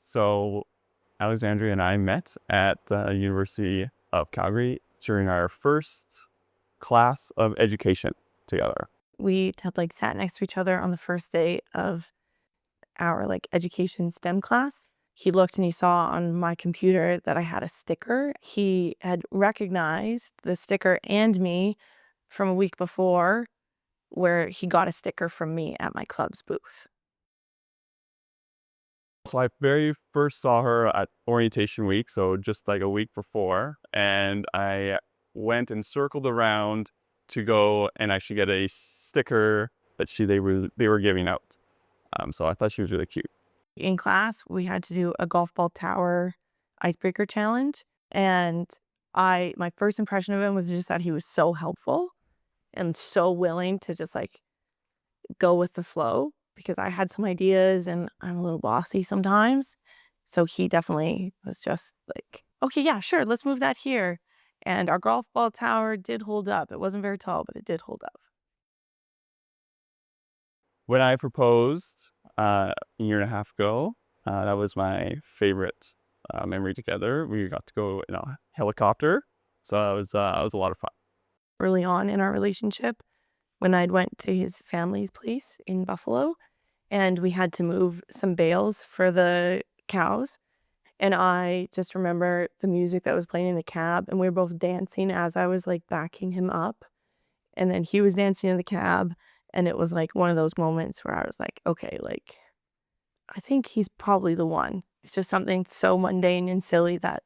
So Alexandria and I met at the University of Calgary during our first class of education together. We had sat next to each other on the first day of our education STEM class. He looked and he saw on my computer that I had a sticker. He had recognized the sticker and me from a week before, where he got a sticker from me at my club's booth. So I very first saw her at orientation week, so just a week before, and I went and circled around to go and actually get a sticker that they were giving out. So I thought she was really cute. In class, we had to do a golf ball tower icebreaker challenge, and my first impression of him was just that he was so helpful and so willing to just go with the flow, because I had some ideas and I'm a little bossy sometimes. So he definitely was just okay, yeah, sure, let's move that here. And our golf ball tower did hold up. It wasn't very tall, but it did hold up. When I proposed a year and a half ago, that was my favorite memory together. We got to go in a helicopter, so it was a lot of fun. Early on in our relationship, when I'd went to his family's place in Buffalo, and we had to move some bales for the cows, and I just remember the music that was playing in the cab, and we were both dancing as I was backing him up, and then he was dancing in the cab. And it was one of those moments where I was okay, I think he's probably the one. It's just something so mundane and silly that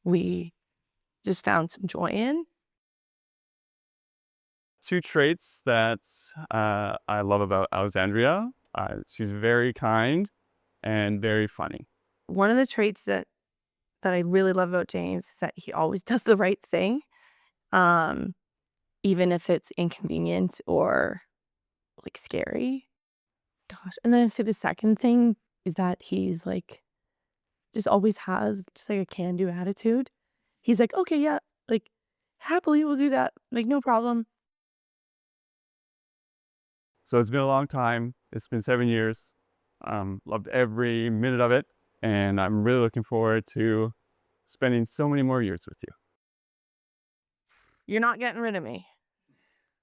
we just found some joy in. Two traits that I love about Alexandria. She's very kind and very funny. One of the traits that I really love about James is that he always does the right thing, even if it's inconvenient or scary. Gosh. And then I'd say the second thing is that he's just always has just a can-do attitude. He's okay, yeah, happily we'll do that. No problem. So it's been a long time. It's been 7 years. Loved every minute of it. And I'm really looking forward to spending so many more years with you. You're not getting rid of me.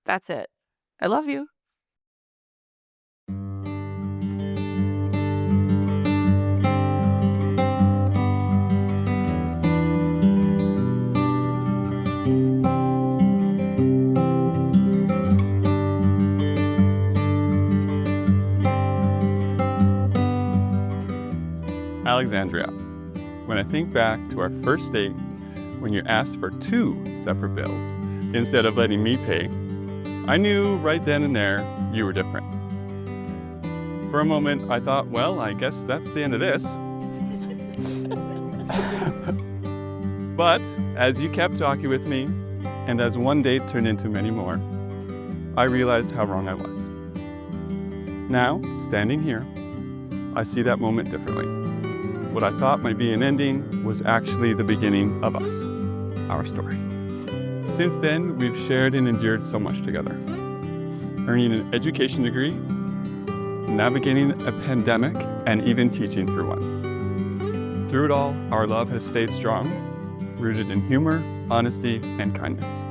That's it. I love you. Alexandria, when I think back to our first date, when you asked for 2 separate bills instead of letting me pay, I knew right then and there you were different. For a moment, I thought, well, I guess that's the end of this. But as you kept talking with me, and as one date turned into many more, I realized how wrong I was. Now, standing here, I see that moment differently. What I thought might be an ending was actually the beginning of us, our story. Since then, we've shared and endured so much together. Earning an education degree, navigating a pandemic, and even teaching through one. Through it all, our love has stayed strong, rooted in humor, honesty, and kindness.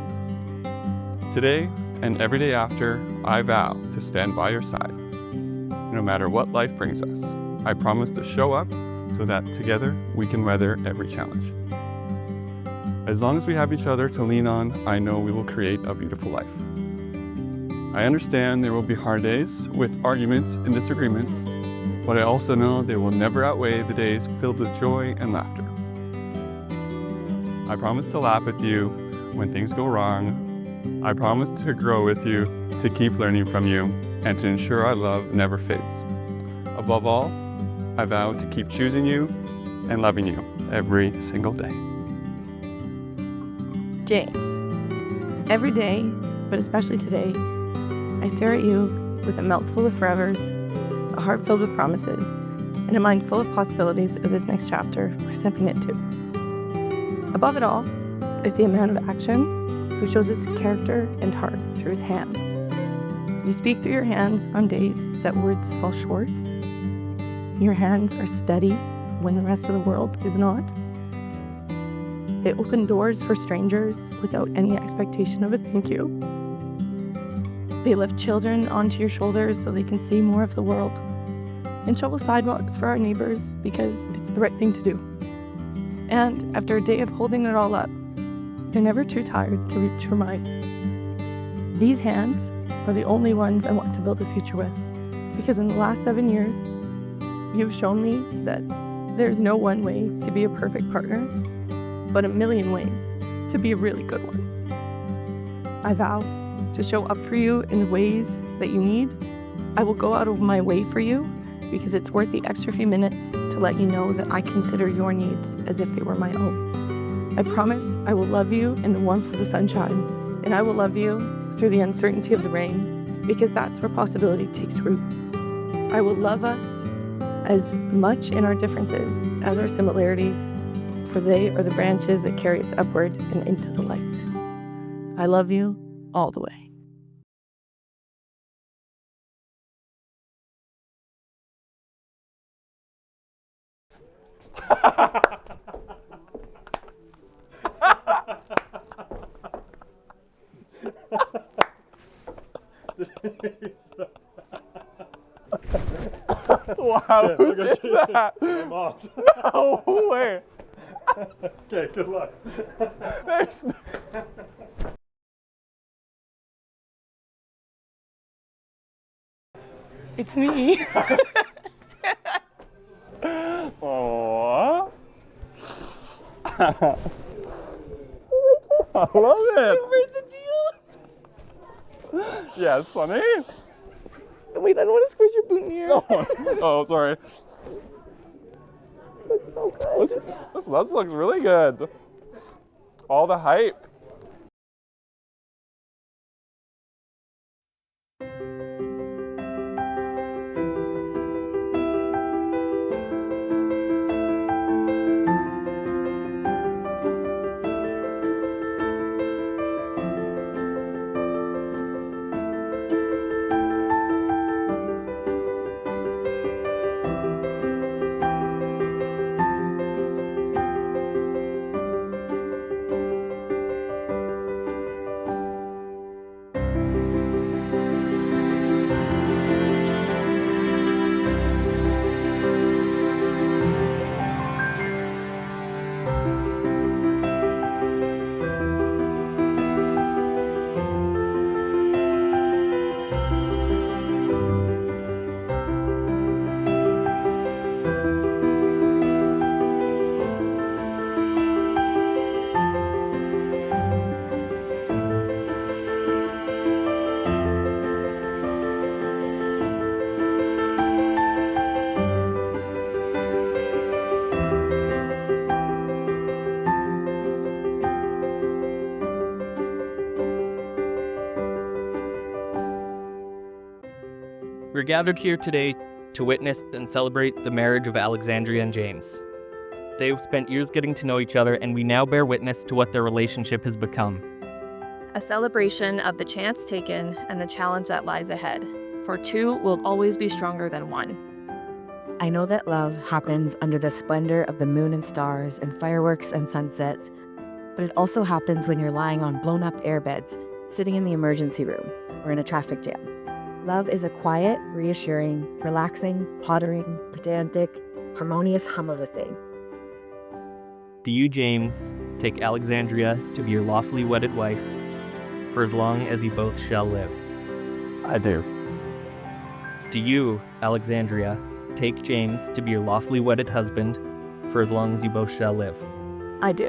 Today, and every day after, I vow to stand by your side. No matter what life brings us, I promise to show up so that together we can weather every challenge. As long as we have each other to lean on, I know we will create a beautiful life. I understand there will be hard days with arguments and disagreements, but I also know they will never outweigh the days filled with joy and laughter. I promise to laugh with you when things go wrong. I promise to grow with you, to keep learning from you, and to ensure our love never fades. Above all, I vow to keep choosing you and loving you every single day. James, every day, but especially today, I stare at you with a mouthful of forevers, a heart filled with promises, and a mind full of possibilities of this next chapter we're stepping into. Above it all, I see a man of action who shows his character and heart through his hands. You speak through your hands on days that words fall short. Your hands are steady, when the rest of the world is not. They open doors for strangers without any expectation of a thank you. They lift children onto your shoulders so they can see more of the world, and shovel sidewalks for our neighbors because it's the right thing to do. And after a day of holding it all up, they're never too tired to reach for mine. These hands are the only ones I want to build a future with, because in the last 7 years, you've shown me that there's no one way to be a perfect partner, but a million ways to be a really good one. I vow to show up for you in the ways that you need. I will go out of my way for you because it's worth the extra few minutes to let you know that I consider your needs as if they were my own. I promise I will love you in the warmth of the sunshine, and I will love you through the uncertainty of the rain, because that's where possibility takes root. I will love us as much in our differences as our similarities, for they are the branches that carry us upward and into the light. I love you all the way. Wow, whose is that? My mom's. No way. Okay, good luck. There's no- It's me. Aww. I love it. You made the deal. Yes, Sonny. Wait, I don't want to squish your boot in here. Oh, sorry. Looks so good. This looks really good. All the hype. We're gathered here today to witness and celebrate the marriage of Alexandria and James. They've spent years getting to know each other, and we now bear witness to what their relationship has become. A celebration of the chance taken and the challenge that lies ahead, for two will always be stronger than one. I know that love happens under the splendor of the moon and stars and fireworks and sunsets, but it also happens when you're lying on blown-up airbeds, sitting in the emergency room, or in a traffic jam. Love is a quiet, reassuring, relaxing, pottering, pedantic, harmonious hum of a thing. Do you, James, take Alexandria to be your lawfully wedded wife for as long as you both shall live? I do. Do you, Alexandria, take James to be your lawfully wedded husband for as long as you both shall live? I do.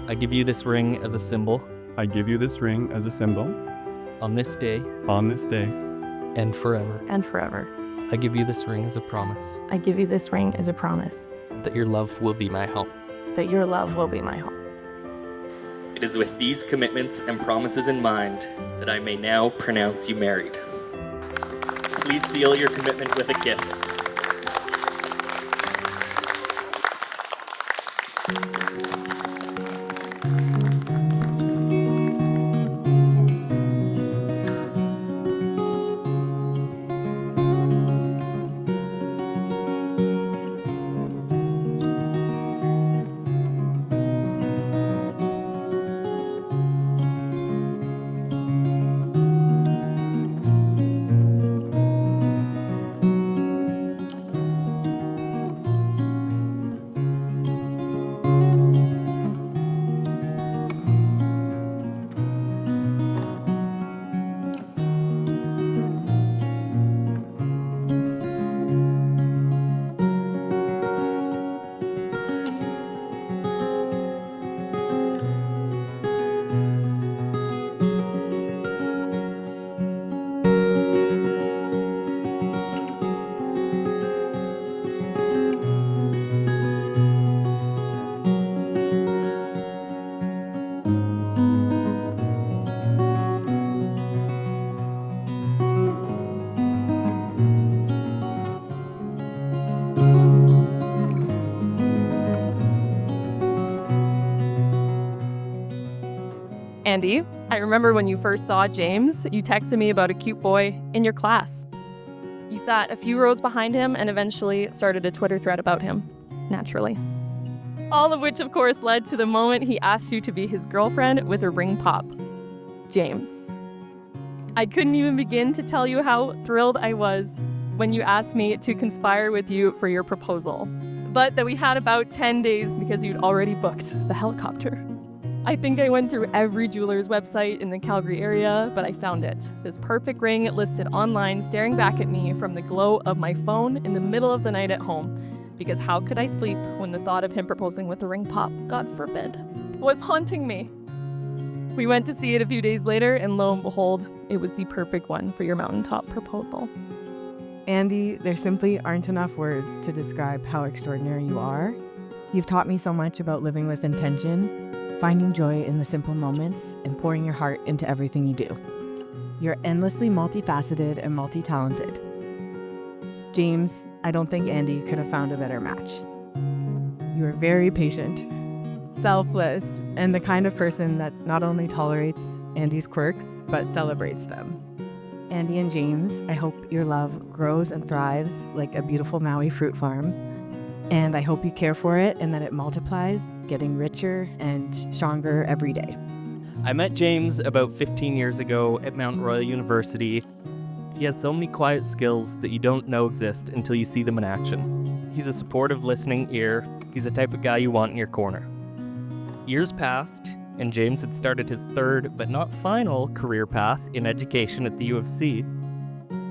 I give you this ring as a symbol. I give you this ring as a symbol. On this day On this day and forever, And forever. I give you this ring as a promise I give you this ring as a promise that your love will be my home. that your love will be my home. It is with these commitments and promises in mind that I may now pronounce you married. Please seal your commitment with a kiss. Andy, I remember when you first saw James, you texted me about a cute boy in your class. You sat a few rows behind him and eventually started a Twitter thread about him, naturally. All of which, of course, led to the moment he asked you to be his girlfriend with a ring pop. James. I couldn't even begin to tell you how thrilled I was when you asked me to conspire with you for your proposal, but that we had about 10 days because you'd already booked the helicopter. I think I went through every jeweler's website in the Calgary area, but I found it. This perfect ring listed online, staring back at me from the glow of my phone in the middle of the night at home. Because how could I sleep when the thought of him proposing with a ring pop, God forbid, was haunting me? We went to see it a few days later, and lo and behold, it was the perfect one for your mountaintop proposal. Andy, there simply aren't enough words to describe how extraordinary you are. You've taught me so much about living with intention, finding joy in the simple moments, and pouring your heart into everything you do. You're endlessly multifaceted and multi-talented. James, I don't think Andy could have found a better match. You are very patient, selfless, and the kind of person that not only tolerates Andy's quirks, but celebrates them. Andy and James, I hope your love grows and thrives like a beautiful Maui fruit farm. And I hope you care for it and that it multiplies, getting richer and stronger every day. I met James about 15 years ago at Mount Royal University. He has so many quiet skills that you don't know exist until you see them in action. He's a supportive listening ear. He's the type of guy you want in your corner. Years passed, and James had started his third, but not final, career path in education at the U of C.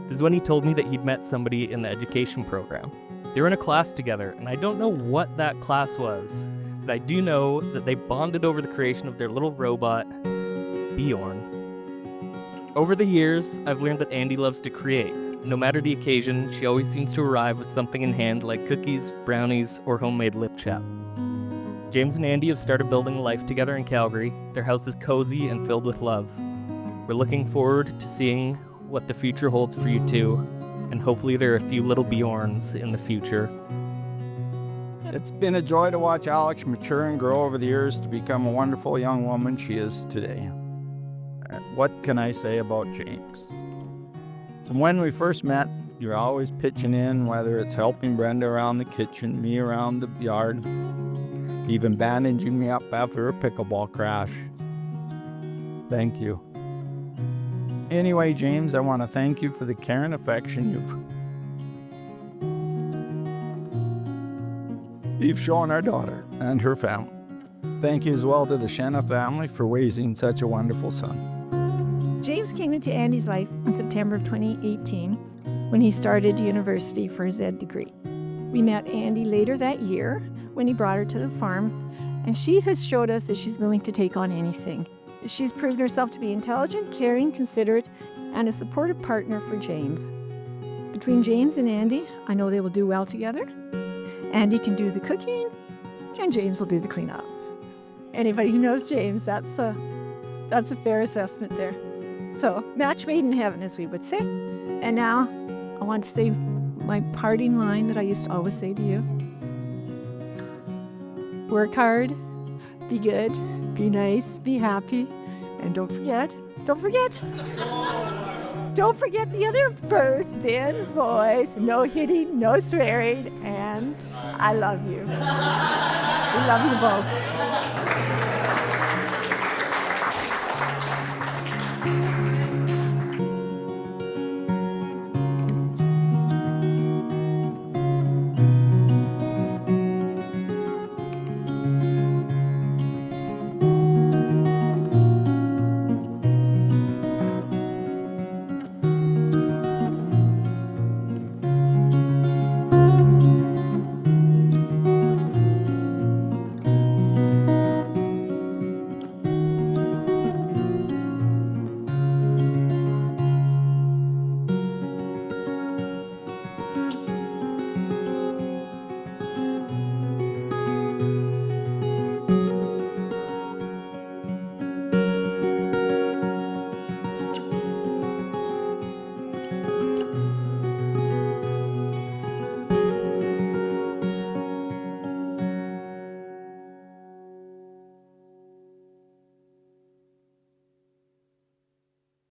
This is when he told me that he'd met somebody in the education program. They were in a class together, and I don't know what that class was, but I do know that they bonded over the creation of their little robot, Bjorn. Over the years, I've learned that Andy loves to create. No matter the occasion, she always seems to arrive with something in hand like cookies, brownies, or homemade lip chap. James and Andy have started building a life together in Calgary. Their house is cozy and filled with love. We're looking forward to seeing what the future holds for you two, and hopefully there are a few little Bjorns in the future. It's been a joy to watch Alex mature and grow over the years to become a wonderful young woman she is today. What can I say about James? From when we first met, you're always pitching in, whether it's helping Brenda around the kitchen, me around the yard, even bandaging me up after a pickleball crash. Thank you. Anyway, James, I want to thank you for the care and affection you've shown our daughter and her family. Thank you as well to the Shanna family for raising such a wonderful son. James came into Andy's life in September of 2018 when he started university for his ed degree. We met Andy later that year when he brought her to the farm, and she has showed us that she's willing to take on anything. She's proven herself to be intelligent, caring, considerate, and a supportive partner for James. Between James and Andy, I know they will do well together. Andy can do the cooking, and James will do the cleanup. Anybody who knows James, that's a fair assessment there. So, match made in heaven, as we would say. And now, I want to say my parting line that I used to always say to you. Work hard, be good, be nice, be happy, and don't forget the other first then, boys. No hitting, no swearing, and I love you. We love you both.